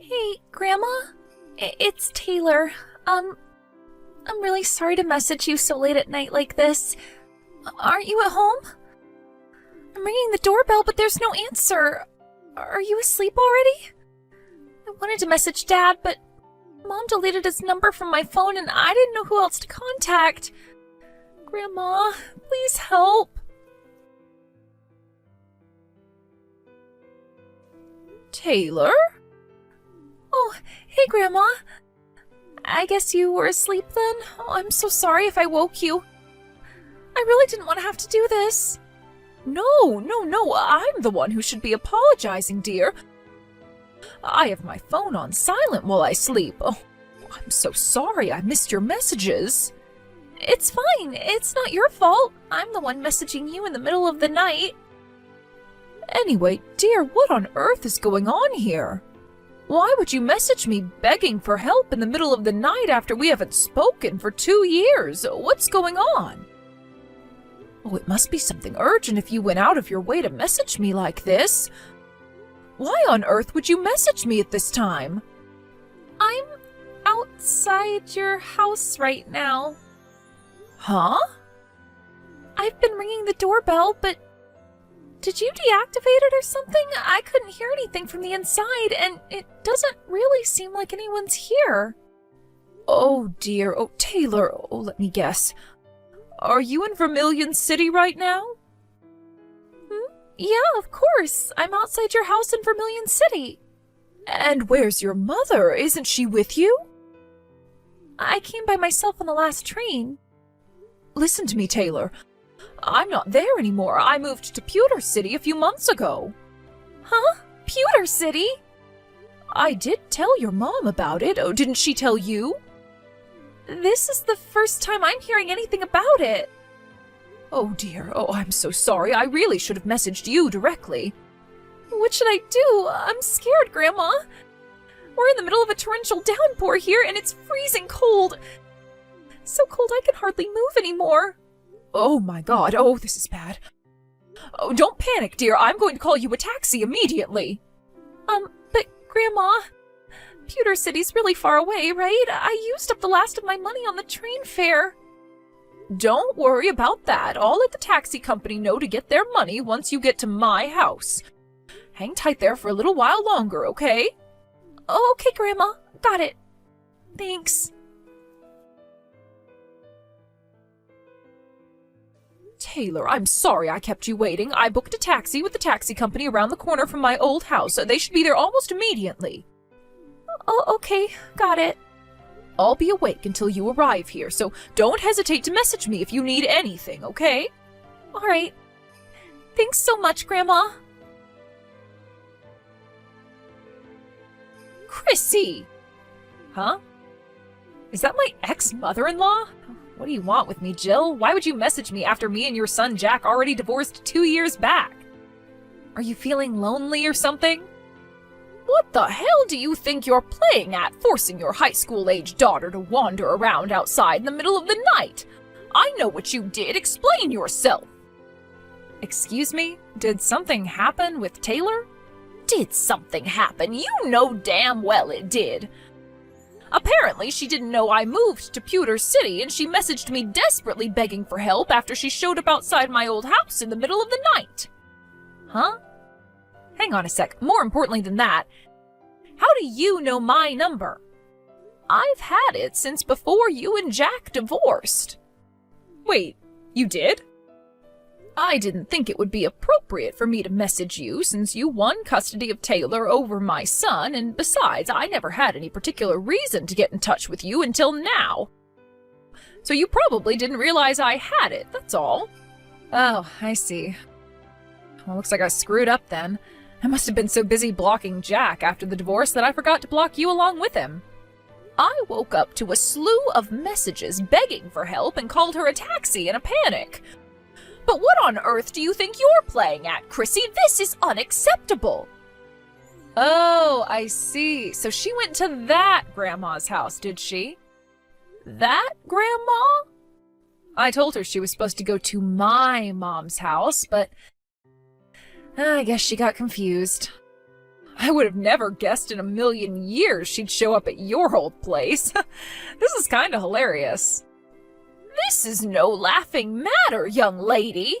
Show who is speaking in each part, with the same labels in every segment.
Speaker 1: Hey, Grandma? It's Taylor. I'm really sorry to message you so late at night like this. Aren't you at home? I'm ringing the doorbell, but there's no answer. Are you asleep already? I wanted to message Dad, but Mom deleted his number from my phone and I didn't know who else to contact. Grandma, please help.
Speaker 2: Taylor?
Speaker 1: Oh, hey, Grandma. I guess you were asleep then? Oh, I'm so sorry if I woke you. I really didn't want to have to do this.
Speaker 2: No, I'm the one who should be apologizing, dear. I have my phone on silent while I sleep. Oh, I'm so sorry I missed your messages.
Speaker 1: It's fine. It's not your fault. I'm the one messaging you in the middle of the night.
Speaker 2: Anyway, dear, what on earth is going on here? Why would you message me begging for help in the middle of the night after we haven't spoken for 2 years? What's going on? Oh, it must be something urgent if you went out of your way to message me like this. Why on earth would you message me at this time?
Speaker 1: I'm outside your house right now.
Speaker 2: Huh?
Speaker 1: I've been ringing the doorbell, but did you deactivate it or something? I couldn't hear anything from the inside, and it doesn't really seem like anyone's here.
Speaker 2: Oh dear, oh Taylor, oh let me guess. Are you in Vermilion City right now?
Speaker 1: Yeah, of course. I'm outside your house in Vermilion City.
Speaker 2: And where's your mother? Isn't she with you?
Speaker 1: I came by myself on the last train.
Speaker 2: Listen to me, Taylor. I'm not there anymore. I moved to Pewter City a few months ago.
Speaker 1: Huh? Pewter City?
Speaker 2: I did tell your mom about it. Oh, didn't she tell you?
Speaker 1: This is the first time I'm hearing anything about it.
Speaker 2: Oh dear, oh I'm so sorry. I really should have messaged you directly.
Speaker 1: What should I do? I'm scared, Grandma. We're in the middle of a torrential downpour here and it's freezing cold. So cold I can hardly move anymore.
Speaker 2: Oh my God, oh this is bad. Oh, don't panic, dear. I'm going to call you a taxi immediately.
Speaker 1: But Grandma, Pewter City's really far away, right? I used up the last of my money on the train fare.
Speaker 2: Don't worry about that. I'll let the taxi company know to get their money once you get to my house. Hang tight there for a little while longer, okay?
Speaker 1: Oh, okay, Grandma. Got it. Thanks.
Speaker 2: Taylor, I'm sorry I kept you waiting. I booked a taxi with the taxi company around the corner from my old house. They should be there almost immediately.
Speaker 1: Oh, okay. Got it.
Speaker 2: I'll be awake until you arrive here, so don't hesitate to message me if you need anything, okay?
Speaker 1: All right. Thanks so much, Grandma.
Speaker 2: Chrissy! Huh? Is that my ex-mother-in-law? What do you want with me, Jill? Why would you message me after me and your son Jack already divorced 2 years back? Are you feeling lonely or something? What the hell do you think you're playing at, forcing your high school-age daughter to wander around outside in the middle of the night? I know what you did. Explain yourself. Excuse me? Did something happen with Taylor? Did something happen? You know damn well it did. Apparently, she didn't know I moved to Pewter City, and she messaged me desperately begging for help after she showed up outside my old house in the middle of the night. Huh? Hang on a sec. More importantly than that, how do you know my number? I've had it since before you and Jack divorced. Wait, you did? I didn't think it would be appropriate for me to message you since you won custody of Taylor over my son, and besides, I never had any particular reason to get in touch with you until now. So you probably didn't realize I had it, that's all. Oh, I see. Well, looks like I screwed up then. I must have been so busy blocking Jack after the divorce that I forgot to block you along with him. I woke up to a slew of messages begging for help and called her a taxi in a panic. But what on earth do you think you're playing at, Chrissy? This is unacceptable. Oh, I see. So she went to that grandma's house, did she? That grandma? I told her she was supposed to go to my mom's house, but I guess she got confused. I would have never guessed in a million years she'd show up at your old place. This is kind of hilarious.
Speaker 1: This is no laughing matter, young lady.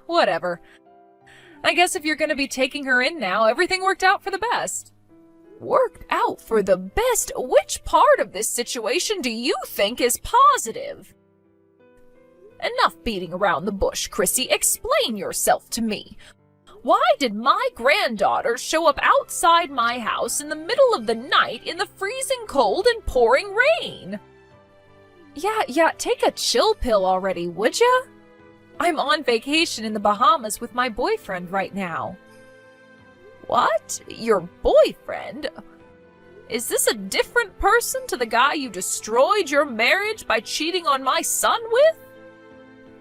Speaker 2: Whatever. I guess if you're going to be taking her in now, everything worked out for the best.
Speaker 1: Worked out for the best? Which part of this situation do you think is positive? Enough beating around the bush, Chrissy. Explain yourself to me. Why did my granddaughter show up outside my house in the middle of the night in the freezing cold and pouring rain?
Speaker 2: Yeah, take a chill pill already, would ya? I'm on vacation in the Bahamas with my boyfriend right now.
Speaker 1: What? Your boyfriend? Is this a different person to the guy you destroyed your marriage by cheating on my son with?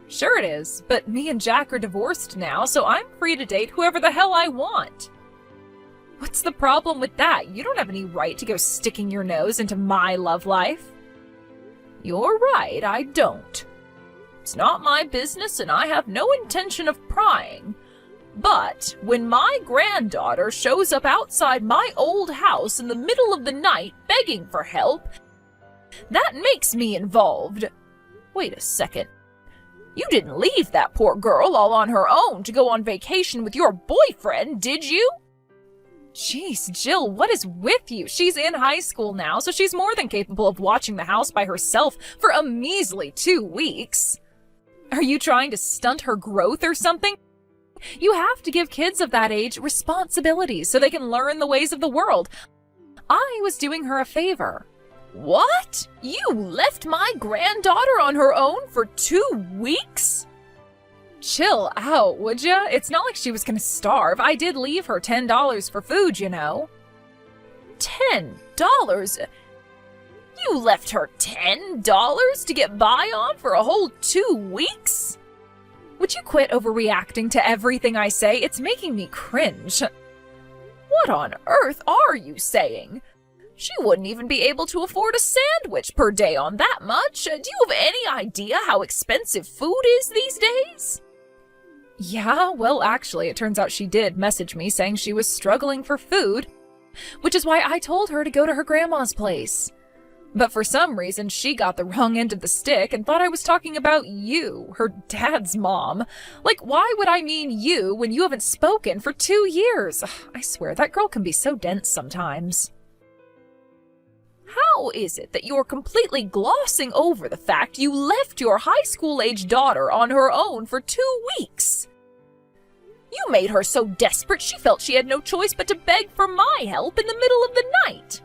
Speaker 2: Sure it is, but me and Jack are divorced now, so I'm free to date whoever the hell I want. What's the problem with that? You don't have any right to go sticking your nose into my love life.
Speaker 1: You're right, I don't. It's not my business and I have no intention of prying. But when my granddaughter shows up outside my old house in the middle of the night begging for help, that makes me involved. Wait a second. You didn't leave that poor girl all on her own to go on vacation with your boyfriend, did you?
Speaker 2: Jeez, Jill, what is with you? She's in high school now, so she's more than capable of watching the house by herself for a measly 2 weeks. Are you trying to stunt her growth or something? You have to give kids of that age responsibilities so they can learn the ways of the world. I was doing her a favor.
Speaker 1: What? You left my granddaughter on her own for 2 weeks?
Speaker 2: Chill out, would ya? It's not like she was gonna starve. I did leave her $10 for food, you know.
Speaker 1: $10? You left her $10 to get by on for a whole 2 weeks?
Speaker 2: Would you quit overreacting to everything I say? It's making me cringe.
Speaker 1: What on earth are you saying? She wouldn't even be able to afford a sandwich per day on that much. Do you have any idea how expensive food is these days?
Speaker 2: Yeah, well, actually, it turns out she did message me saying she was struggling for food, which is why I told her to go to her grandma's place. But for some reason, she got the wrong end of the stick and thought I was talking about you, her dad's mom. Like, why would I mean you when you haven't spoken for 2 years? Ugh, I swear, that girl can be so dense sometimes.
Speaker 1: How is it that you're completely glossing over the fact you left your high school-age daughter on her own for 2 weeks? You made her so desperate she felt she had no choice but to beg for my help in the middle of the night.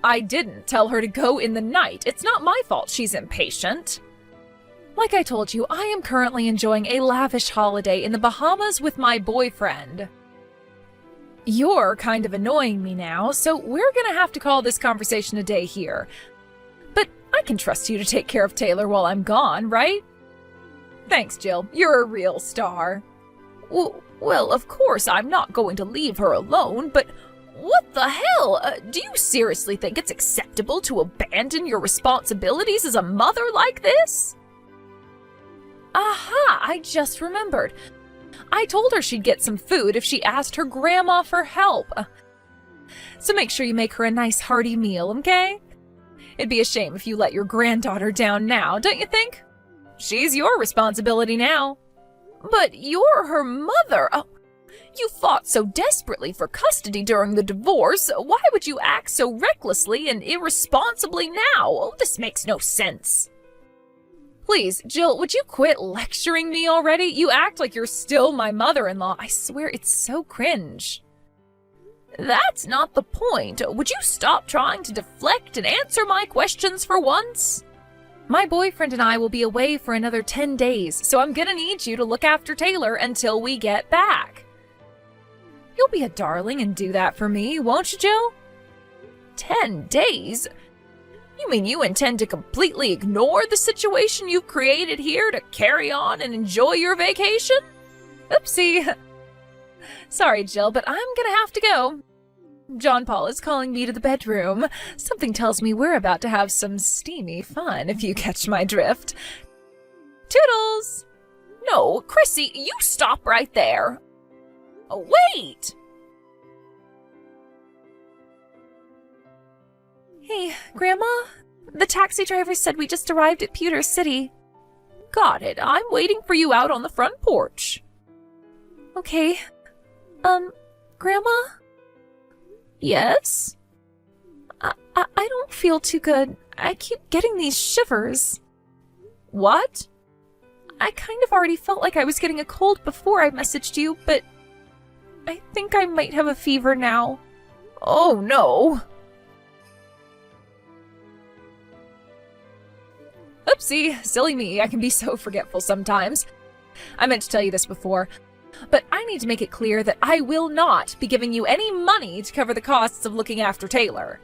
Speaker 2: I didn't tell her to go in the night. It's not my fault she's impatient. Like I told you, I am currently enjoying a lavish holiday in the Bahamas with my boyfriend. You're kind of annoying me now, so we're gonna have to call this conversation a day here. But I can trust you to take care of Taylor while I'm gone, right? Thanks, Jill. You're a real star.
Speaker 1: Well, of course I'm not going to leave her alone, but what the hell? Do you seriously think it's acceptable to abandon your responsibilities as a mother like this?
Speaker 2: Aha, I just remembered. I told her she'd get some food if she asked her grandma for help. So make sure you make her a nice hearty meal, okay? It'd be a shame if you let your granddaughter down now, don't you think? She's your responsibility now.
Speaker 1: But you're her mother. You fought so desperately for custody during the divorce. Why would you act so recklessly and irresponsibly now? This makes no sense.
Speaker 2: Please, Jill, would you quit lecturing me already? You act like you're still my mother-in-law. I swear it's so cringe.
Speaker 1: That's not the point. Would you stop trying to deflect and answer my questions for once?
Speaker 2: My boyfriend and I will be away for another 10 days, so I'm gonna need you to look after Taylor until we get back. You'll be a darling and do that for me, won't you, Jill?
Speaker 1: 10 days? You mean you intend to completely ignore the situation you've created here to carry on and enjoy your vacation?
Speaker 2: Oopsie. Sorry, Jill, but I'm gonna have to go. John Paul is calling me to the bedroom. Something tells me we're about to have some steamy fun, if you catch my drift. Toodles!
Speaker 1: No, Chrissy, you stop right there. Oh, wait! Hey, Grandma? The taxi driver said we just arrived at Pewter City.
Speaker 2: Got it. I'm waiting for you out on the front porch.
Speaker 1: Okay. Grandma?
Speaker 2: Yes?
Speaker 1: I don't feel too good. I keep getting these shivers.
Speaker 2: What?
Speaker 1: I kind of already felt like I was getting a cold before I messaged you, but I think I might have a fever now.
Speaker 2: Oh no. Oopsie, silly me, I can be so forgetful sometimes. I meant to tell you this before, but I need to make it clear that I will not be giving you any money to cover the costs of looking after Taylor.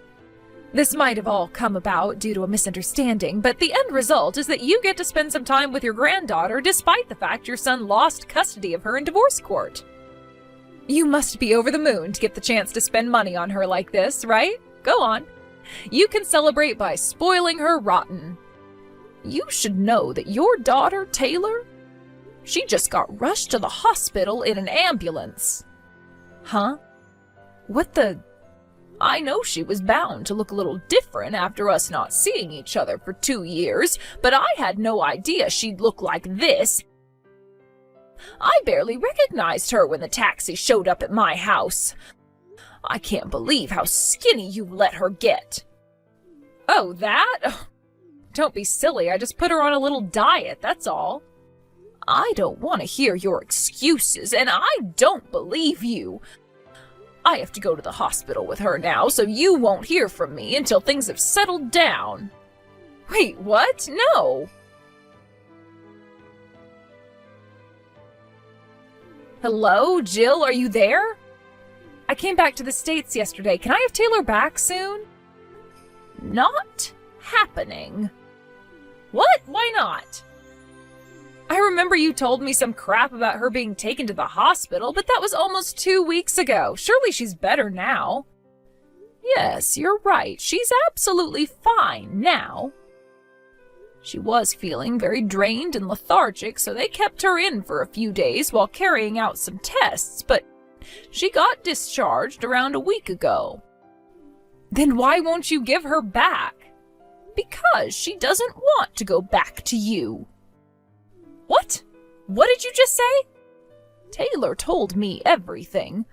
Speaker 2: This might have all come about due to a misunderstanding, but the end result is that you get to spend some time with your granddaughter despite the fact your son lost custody of her in divorce court. You must be over the moon to get the chance to spend money on her like this, right? Go on. You can celebrate by spoiling her rotten. You should know that your daughter, Taylor, she just got rushed to the hospital in an ambulance. Huh? What the... I know she was bound to look a little different after us not seeing each other for 2 years, but I had no idea she'd look like this. I barely recognized her when the taxi showed up at my house. I can't believe how skinny you let her get. Oh, that? Oh, don't be silly, I just put her on a little diet, that's all. I don't want to hear your excuses, and I don't believe you. I have to go to the hospital with her now, so you won't hear from me until things have settled down. Wait, what? No. Hello, Jill, are you there? I came back to the States yesterday. Can I have Taylor back soon? Not happening. What? Why not? I remember you told me some crap about her being taken to the hospital, but that was almost 2 weeks ago. Surely she's better now. Yes, you're right. She's absolutely fine now. She was feeling very drained and lethargic, so they kept her in for a few days while carrying out some tests, but she got discharged around a week ago. Then why won't you give her back? Because she doesn't want to go back to you. What? What did you just say? Taylor told me everything.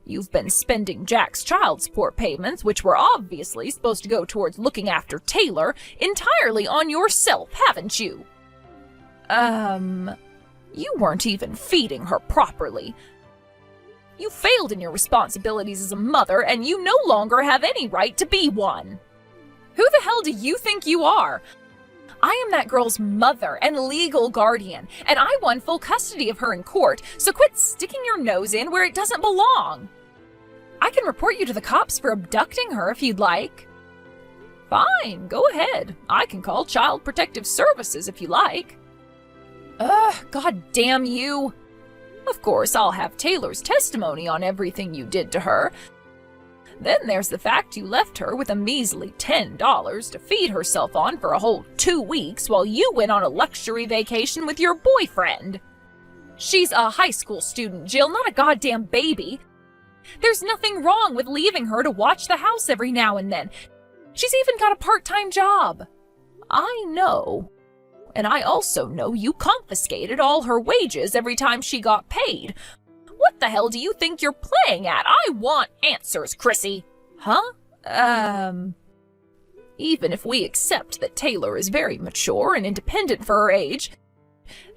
Speaker 2: You've been spending Jack's child support payments, which were obviously supposed to go towards looking after Taylor, entirely on yourself, haven't you? You weren't even feeding her properly. You failed in your responsibilities as a mother, and you no longer have any right to be one. Who the hell do you think you are? I am that girl's mother and legal guardian, and I won full custody of her in court, so quit sticking your nose in where it doesn't belong. I can report you to the cops for abducting her if you'd like. Fine, go ahead. I can call Child Protective Services if you like. God damn you. Of course, I'll have Taylor's testimony on everything you did to her. Then there's the fact you left her with a measly $10 to feed herself on for a whole 2 weeks while you went on a luxury vacation with your boyfriend. She's a high school student, Jill, not a goddamn baby. There's nothing wrong with leaving her to watch the house every now and then. She's even got a part-time job. I know. And I also know you confiscated all her wages every time she got paid. What the hell do you think you're playing at? I want answers, Chrissy. Huh? Even if we accept that Taylor is very mature and independent for her age,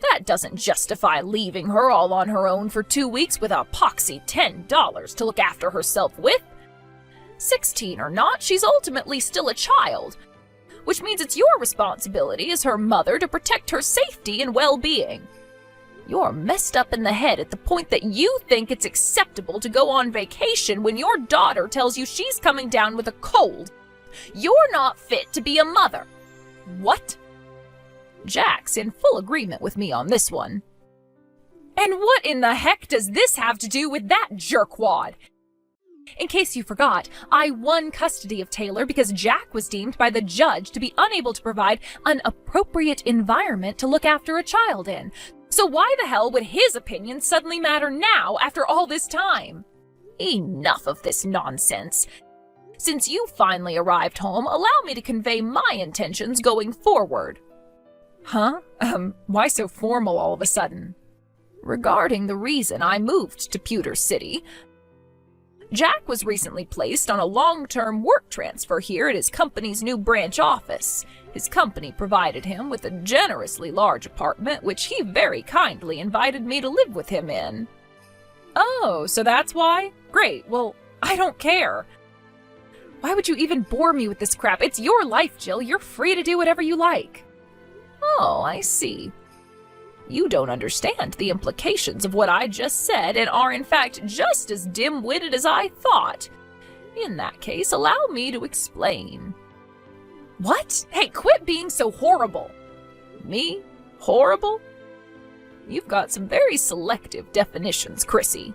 Speaker 2: that doesn't justify leaving her all on her own for 2 weeks with a poxy $10 to look after herself with. 16 or not, she's ultimately still a child, which means it's your responsibility as her mother to protect her safety and well-being. You're messed up in the head at the point that you think it's acceptable to go on vacation when your daughter tells you she's coming down with a cold. You're not fit to be a mother. What? Jack's in full agreement with me on this one. And what in the heck does this have to do with that jerkwad? In case you forgot, I won custody of Taylor because Jack was deemed by the judge to be unable to provide an appropriate environment to look after a child in. So why the hell would his opinion suddenly matter now after all this time? Enough of this nonsense. Since you finally arrived home, allow me to convey my intentions going forward. Huh? Why so formal all of a sudden? Regarding the reason I moved to Pewter City, Jack was recently placed on a long-term work transfer here at his company's new branch office. His company provided him with a generously large apartment, which he very kindly invited me to live with him in. Oh, so that's why? Great, well, I don't care. Why would you even bore me with this crap? It's your life, Jill. You're free to do whatever you like. Oh, I see. You don't understand the implications of what I just said and are in fact just as dim-witted as I thought. In that case, allow me to explain. What? Hey, quit being so horrible. Me? Horrible? You've got some very selective definitions, Chrissy.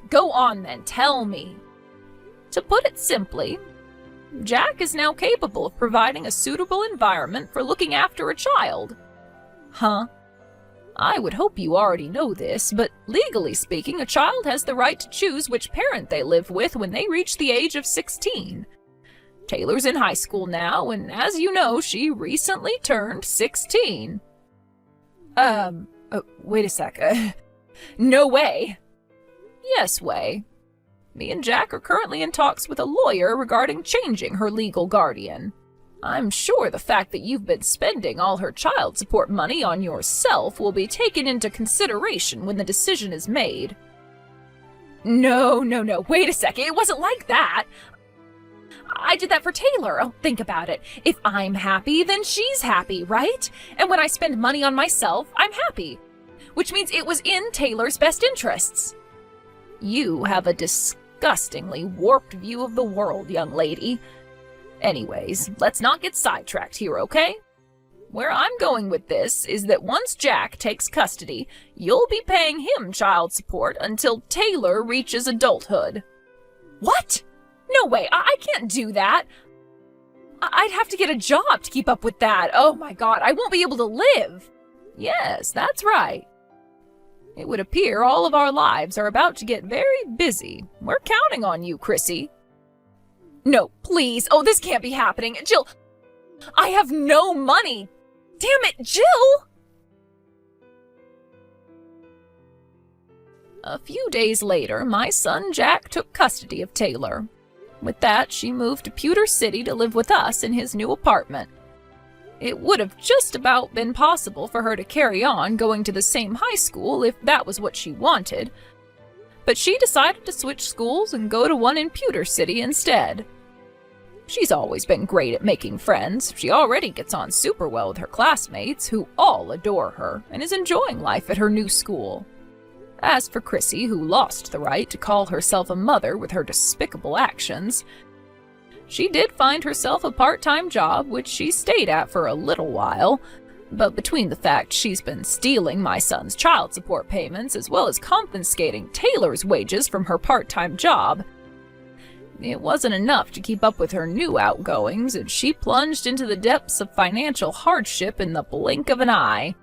Speaker 2: Go on then, tell me. To put it simply, Jack is now capable of providing a suitable environment for looking after a child. Huh? I would hope you already know this, but legally speaking, a child has the right to choose which parent they live with when they reach the age of 16. Taylor's in high school now, and as you know, she recently turned 16. Wait a sec. No way. Yes way. Me and Jack are currently in talks with a lawyer regarding changing her legal guardian. I'm sure the fact that you've been spending all her child support money on yourself will be taken into consideration when the decision is made. No, wait a second, it wasn't like that. I did that for Taylor. Oh, think about it. If I'm happy, then she's happy, right? And when I spend money on myself, I'm happy. Which means it was in Taylor's best interests. You have a disgustingly warped view of the world, young lady. Anyways, let's not get sidetracked here, okay? Where I'm going with this is that once Jack takes custody, you'll be paying him child support until Taylor reaches adulthood. What? No way, I can't do that. I'd have to get a job to keep up with that. Oh my God, I won't be able to live. Yes, that's right. It would appear all of our lives are about to get very busy. We're counting on you, Chrissy. No, please. Oh, this can't be happening. Jill, I have no money. Damn it, Jill! A few days later, my son Jack took custody of Taylor. With that, she moved to Pewter City to live with us in his new apartment. It would have just about been possible for her to carry on going to the same high school if that was what she wanted, but she decided to switch schools and go to one in Pewter City instead. She's always been great at making friends. She already gets on super well with her classmates, who all adore her, and is enjoying life at her new school. As for Chrissy, who lost the right to call herself a mother with her despicable actions, she did find herself a part-time job, which she stayed at for a little while, but between the fact she's been stealing my son's child support payments as well as confiscating Taylor's wages from her part-time job, it wasn't enough to keep up with her new outgoings, and she plunged into the depths of financial hardship in the blink of an eye.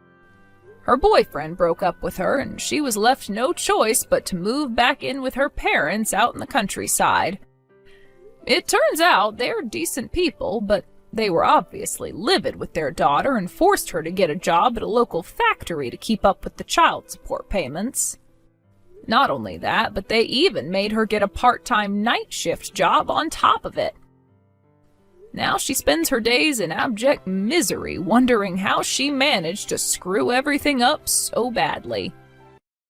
Speaker 2: Her boyfriend broke up with her, and she was left no choice but to move back in with her parents out in the countryside. It turns out they're decent people, but they were obviously livid with their daughter and forced her to get a job at a local factory to keep up with the child support payments. Not only that, but they even made her get a part-time night shift job on top of it. Now she spends her days in abject misery, wondering how she managed to screw everything up so badly.